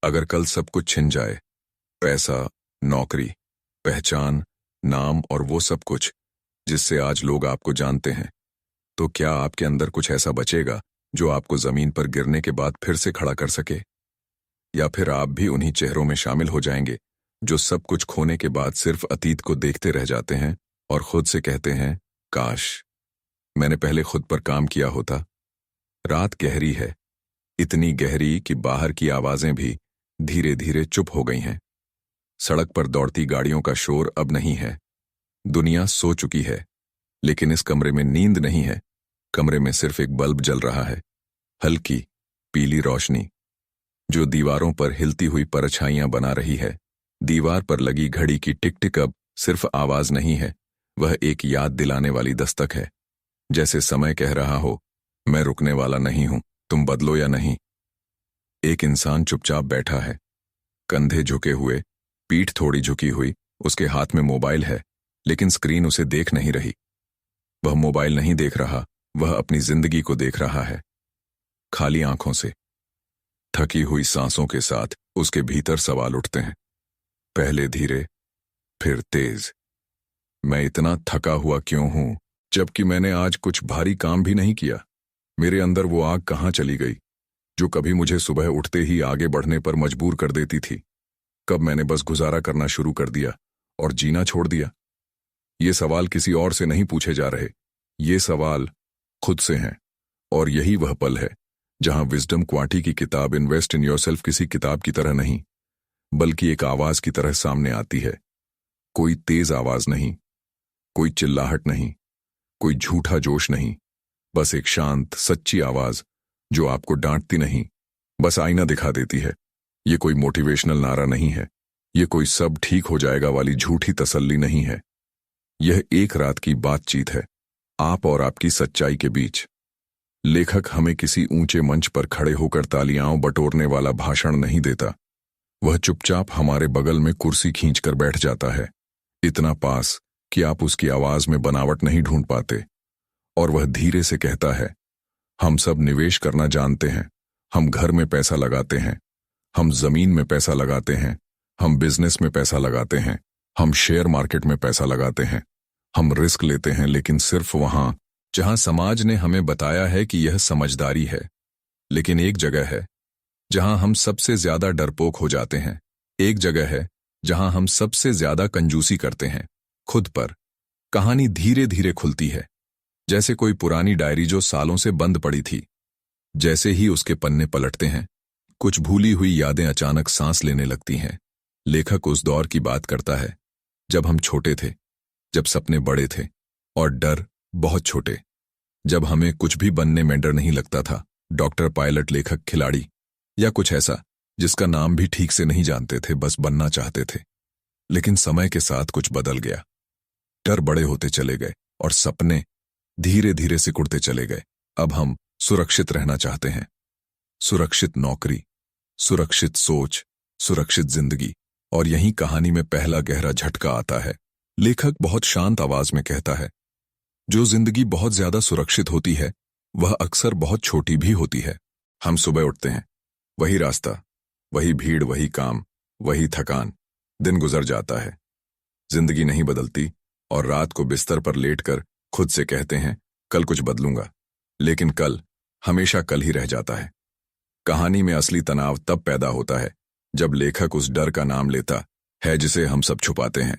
अगर कल सब कुछ छिन जाए, पैसा, नौकरी, पहचान, नाम और वो सब कुछ जिससे आज लोग आपको जानते हैं, तो क्या आपके अंदर कुछ ऐसा बचेगा जो आपको जमीन पर गिरने के बाद फिर से खड़ा कर सके? या फिर आप भी उन्हीं चेहरों में शामिल हो जाएंगे जो सब कुछ खोने के बाद सिर्फ अतीत को देखते रह जाते हैं और खुद से कहते हैं, काश मैंने पहले खुद पर काम किया होता। रात गहरी है, इतनी गहरी कि बाहर की आवाजें भी धीरे धीरे चुप हो गई हैं। सड़क पर दौड़ती गाड़ियों का शोर अब नहीं है। दुनिया सो चुकी है, लेकिन इस कमरे में नींद नहीं है। कमरे में सिर्फ एक बल्ब जल रहा है, हल्की पीली रोशनी जो दीवारों पर हिलती हुई परछाइयां बना रही है। दीवार पर लगी घड़ी की टिक टिक अब सिर्फ आवाज नहीं है, वह एक याद दिलाने वाली दस्तक है। जैसे समय कह रहा हो, मैं रुकने वाला नहीं हूं, तुम बदलो या नहीं। एक इंसान चुपचाप बैठा है, कंधे झुके हुए, पीठ थोड़ी झुकी हुई। उसके हाथ में मोबाइल है, लेकिन स्क्रीन उसे देख नहीं रही। वह मोबाइल नहीं देख रहा, वह अपनी जिंदगी को देख रहा है। खाली आंखों से, थकी हुई सांसों के साथ उसके भीतर सवाल उठते हैं, पहले धीरे फिर तेज। मैं इतना थका हुआ क्यों हूं, जबकि मैंने आज कुछ भारी काम भी नहीं किया? मेरे अंदर वो आग कहां चली गई जो कभी मुझे सुबह उठते ही आगे बढ़ने पर मजबूर कर देती थी? कब मैंने बस गुजारा करना शुरू कर दिया और जीना छोड़ दिया? ये सवाल किसी और से नहीं पूछे जा रहे, ये सवाल खुद से हैं। और यही वह पल है जहां विजडम क्वांटी की किताब इन्वेस्ट इन योरसेल्फ किसी किताब की तरह नहीं, बल्कि एक आवाज की तरह सामने आती है। कोई तेज आवाज नहीं, कोई चिल्लाहट नहीं, कोई झूठा जोश नहीं, बस एक शांत सच्ची आवाज जो आपको डांटती नहीं, बस आईना दिखा देती है। ये कोई मोटिवेशनल नारा नहीं है, ये कोई सब ठीक हो जाएगा वाली झूठी तसल्ली नहीं है। यह एक रात की बातचीत है, आप और आपकी सच्चाई के बीच। लेखक हमें किसी ऊंचे मंच पर खड़े होकर तालियां बटोरने वाला भाषण नहीं देता। वह चुपचाप हमारे बगल में कुर्सी खींचकर बैठ जाता है, इतना पास कि आप उसकी आवाज में बनावट नहीं ढूंढ पाते। और वह धीरे से कहता है, हम सब निवेश करना जानते हैं, हम घर में पैसा लगाते हैं, हम जमीन में पैसा लगाते हैं, हम बिजनेस में पैसा लगाते हैं, हम शेयर मार्केट में पैसा लगाते हैं, हम रिस्क लेते हैं, लेकिन सिर्फ वहां जहां समाज ने हमें बताया है कि यह समझदारी है। लेकिन एक जगह है जहां हम सबसे ज्यादा डरपोक हो जाते हैं, एक जगह है जहां हम सबसे ज्यादा कंजूसी करते हैं, खुद पर। कहानी धीरे धीरे खुलती है, जैसे कोई पुरानी डायरी जो सालों से बंद पड़ी थी। जैसे ही उसके पन्ने पलटते हैं, कुछ भूली हुई यादें अचानक सांस लेने लगती हैं। लेखक उस दौर की बात करता है जब हम छोटे थे, जब सपने बड़े थे और डर बहुत छोटे, जब हमें कुछ भी बनने में डर नहीं लगता था। डॉक्टर, पायलट, लेखक, खिलाड़ी या कुछ ऐसा जिसका नाम भी ठीक से नहीं जानते थे, बस बनना चाहते थे। लेकिन समय के साथ कुछ बदल गया, डर बड़े होते चले गए और सपने धीरे धीरे सिकुड़ते चले गए। अब हम सुरक्षित रहना चाहते हैं, सुरक्षित नौकरी, सुरक्षित सोच, सुरक्षित जिंदगी। और यही कहानी में पहला गहरा झटका आता है। लेखक बहुत शांत आवाज में कहता है, जो जिंदगी बहुत ज्यादा सुरक्षित होती है वह अक्सर बहुत छोटी भी होती है। हम सुबह उठते हैं, वही रास्ता, वही भीड़, वही काम, वही थकान। दिन गुजर जाता है, जिंदगी नहीं बदलती, और रात को बिस्तर पर लेटकर खुद से कहते हैं, कल कुछ बदलूंगा। लेकिन कल हमेशा कल ही रह जाता है। कहानी में असली तनाव तब पैदा होता है जब लेखक उस डर का नाम लेता है जिसे हम सब छुपाते हैं।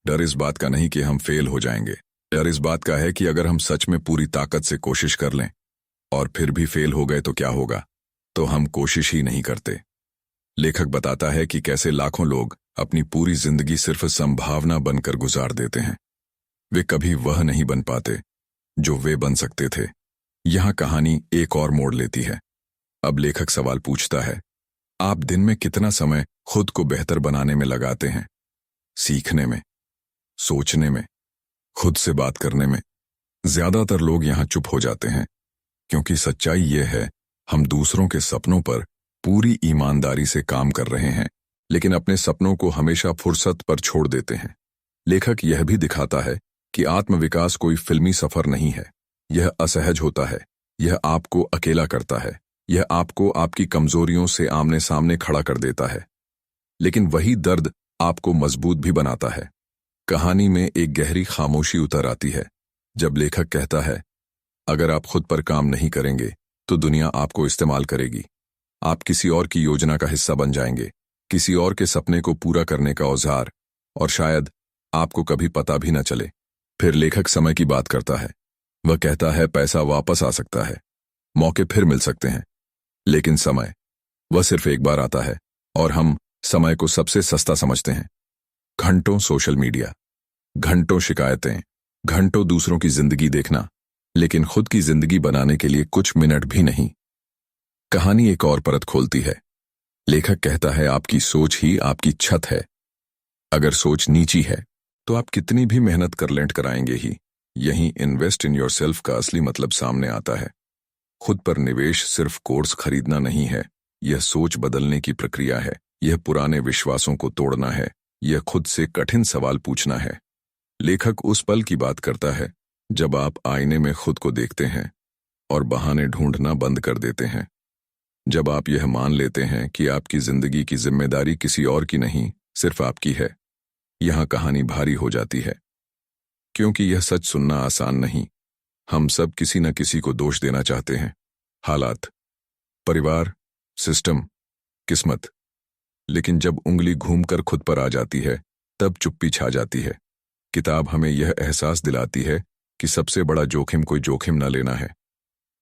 डर इस बात का नहीं कि हम फेल हो जाएंगे, डर इस बात का है कि अगर हम सच में पूरी ताकत से कोशिश कर लें और फिर भी फेल हो गए तो क्या होगा? तो हम कोशिश ही नहीं करते। लेखक बताता है कि कैसे लाखों लोग अपनी पूरी जिंदगी सिर्फ संभावना बनकर गुजार देते हैं। वे कभी वह नहीं बन पाते जो वे बन सकते थे। यहां कहानी एक और मोड़ लेती है। अब लेखक सवाल पूछता है, आप दिन में कितना समय खुद को बेहतर बनाने में लगाते हैं? सीखने में, सोचने में, खुद से बात करने में? ज्यादातर लोग यहां चुप हो जाते हैं, क्योंकि सच्चाई यह है, हम दूसरों के सपनों पर पूरी ईमानदारी से काम कर रहे हैं, लेकिन अपने सपनों को हमेशा फुर्सत पर छोड़ देते हैं। लेखक यह भी दिखाता है कि आत्मविकास कोई फिल्मी सफर नहीं है, यह असहज होता है, यह आपको अकेला करता है, यह आपको आपकी कमजोरियों से आमने सामने खड़ा कर देता है, लेकिन वही दर्द आपको मजबूत भी बनाता है। कहानी में एक गहरी खामोशी उतर आती है जब लेखक कहता है, अगर आप खुद पर काम नहीं करेंगे तो दुनिया आपको इस्तेमाल करेगी। आप किसी और की योजना का हिस्सा बन जाएंगे, किसी और के सपने को पूरा करने का औजार, और शायद आपको कभी पता भी न चले। फिर लेखक समय की बात करता है। वह कहता है, पैसा वापस आ सकता है, मौके फिर मिल सकते हैं, लेकिन समय, वह सिर्फ एक बार आता है, और हम समय को सबसे सस्ता समझते हैं। घंटों सोशल मीडिया, घंटों शिकायतें, घंटों दूसरों की जिंदगी देखना, लेकिन खुद की जिंदगी बनाने के लिए कुछ मिनट भी नहीं। कहानी एक और परत खोलती है। लेखक कहता है, आपकी सोच ही आपकी छत है। अगर सोच नीची है तो आप कितनी भी मेहनत कर लेंट कराएंगे ही। यहीं इन्वेस्ट इन योरसेल्फ का असली मतलब सामने आता है। खुद पर निवेश सिर्फ कोर्स खरीदना नहीं है, यह सोच बदलने की प्रक्रिया है। यह पुराने विश्वासों को तोड़ना है, यह खुद से कठिन सवाल पूछना है। लेखक उस पल की बात करता है जब आप आईने में खुद को देखते हैं और बहाने ढूंढना बंद कर देते हैं। जब आप यह मान लेते हैं कि आपकी जिंदगी की जिम्मेदारी किसी और की नहीं, सिर्फ आपकी है। यहां कहानी भारी हो जाती है, क्योंकि यह सच सुनना आसान नहीं। हम सब किसी न किसी को दोष देना चाहते हैं, हालात, परिवार, सिस्टम, किस्मत। लेकिन जब उंगली घूमकर खुद पर आ जाती है, तब चुप्पी छा जाती है। किताब हमें यह एहसास दिलाती है कि सबसे बड़ा जोखिम कोई जोखिम न लेना है।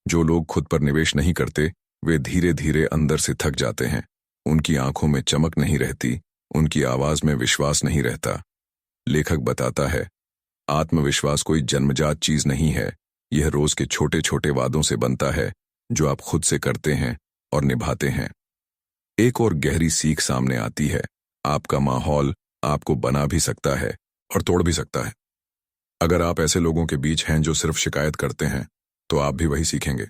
जो लोग खुद पर निवेश नहीं करते, वे धीरे धीरे अंदर से थक जाते हैं। उनकी आंखों में चमक नहीं रहती, उनकी आवाज में विश्वास नहीं रहता। लेखक बताता है, आत्मविश्वास कोई जन्मजात चीज नहीं है, यह रोज के छोटे छोटे वादों से बनता है जो आप खुद से करते हैं और निभाते हैं। एक और गहरी सीख सामने आती है, आपका माहौल आपको बना भी सकता है और तोड़ भी सकता है। अगर आप ऐसे लोगों के बीच हैं जो सिर्फ शिकायत करते हैं, तो आप भी वही सीखेंगे।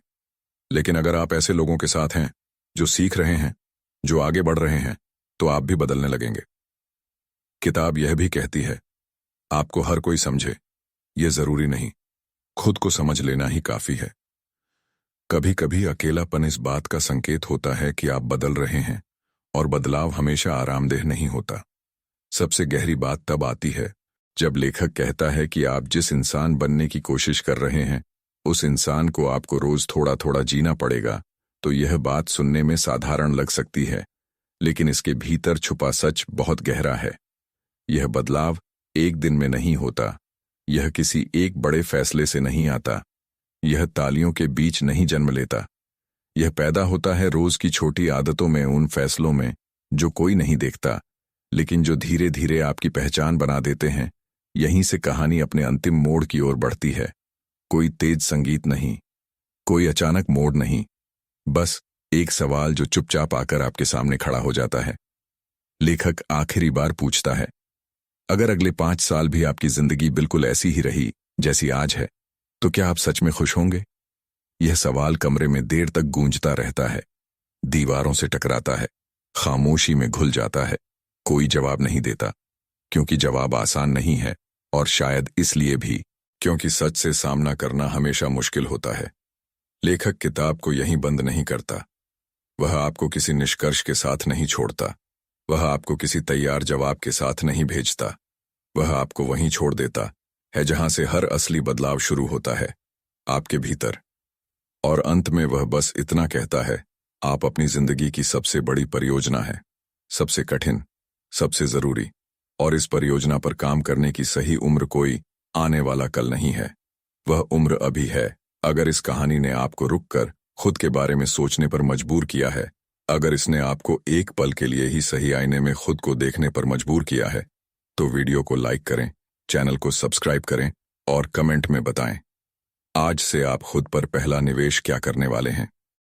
लेकिन अगर आप ऐसे लोगों के साथ हैं जो सीख रहे हैं, जो आगे बढ़ रहे हैं, तो आप भी बदलने लगेंगे। किताब यह भी कहती है, आपको हर कोई समझे, यह जरूरी नहीं, खुद को समझ लेना ही काफी है। कभी कभी अकेलापन इस बात का संकेत होता है कि आप बदल रहे हैं, और बदलाव हमेशा आरामदेह नहीं होता। सबसे गहरी बात तब आती है जब लेखक कहता है कि आप जिस इंसान बनने की कोशिश कर रहे हैं, उस इंसान को आपको रोज थोड़ा थोड़ा जीना पड़ेगा। तो यह बात सुनने में साधारण लग सकती है, लेकिन इसके भीतर छुपा सच बहुत गहरा है। यह बदलाव एक दिन में नहीं होता, यह किसी एक बड़े फैसले से नहीं आता, यह तालियों के बीच नहीं जन्म लेता। यह पैदा होता है रोज की छोटी आदतों में, उन फैसलों में जो कोई नहीं देखता, लेकिन जो धीरे धीरे आपकी पहचान बना देते हैं। यहीं से कहानी अपने अंतिम मोड़ की ओर बढ़ती है। कोई तेज संगीत नहीं, कोई अचानक मोड़ नहीं, बस एक सवाल जो चुपचाप आकर आपके सामने खड़ा हो जाता है। लेखक आखिरी बार पूछता है, अगर अगले 5 साल भी आपकी जिंदगी बिल्कुल ऐसी ही रही जैसी आज है, तो क्या आप सच में खुश होंगे? यह सवाल कमरे में देर तक गूंजता रहता है, दीवारों से टकराता है, खामोशी में घुल जाता है। कोई जवाब नहीं देता, क्योंकि जवाब आसान नहीं है, और शायद इसलिए भी क्योंकि सच से सामना करना हमेशा मुश्किल होता है। लेखक किताब को यहीं बंद नहीं करता। वह आपको किसी निष्कर्ष के साथ नहीं छोड़ता, वह आपको किसी तैयार जवाब के साथ नहीं भेजता। वह आपको वहीं छोड़ देता है जहां से हर असली बदलाव शुरू होता है, आपके भीतर। और अंत में वह बस इतना कहता है, आप अपनी जिंदगी की सबसे बड़ी परियोजना है, सबसे कठिन, सबसे जरूरी, और इस परियोजना पर काम करने की सही उम्र कोई आने वाला कल नहीं है, वह उम्र अभी है। अगर इस कहानी ने आपको रुककर खुद के बारे में सोचने पर मजबूर किया है, अगर इसने आपको एक पल के लिए ही सही आईने में खुद को देखने पर मजबूर किया है, तो वीडियो को लाइक करें, चैनल को सब्सक्राइब करें और कमेंट में बताएं, आज से आप खुद पर पहला निवेश क्या करने वाले हैं।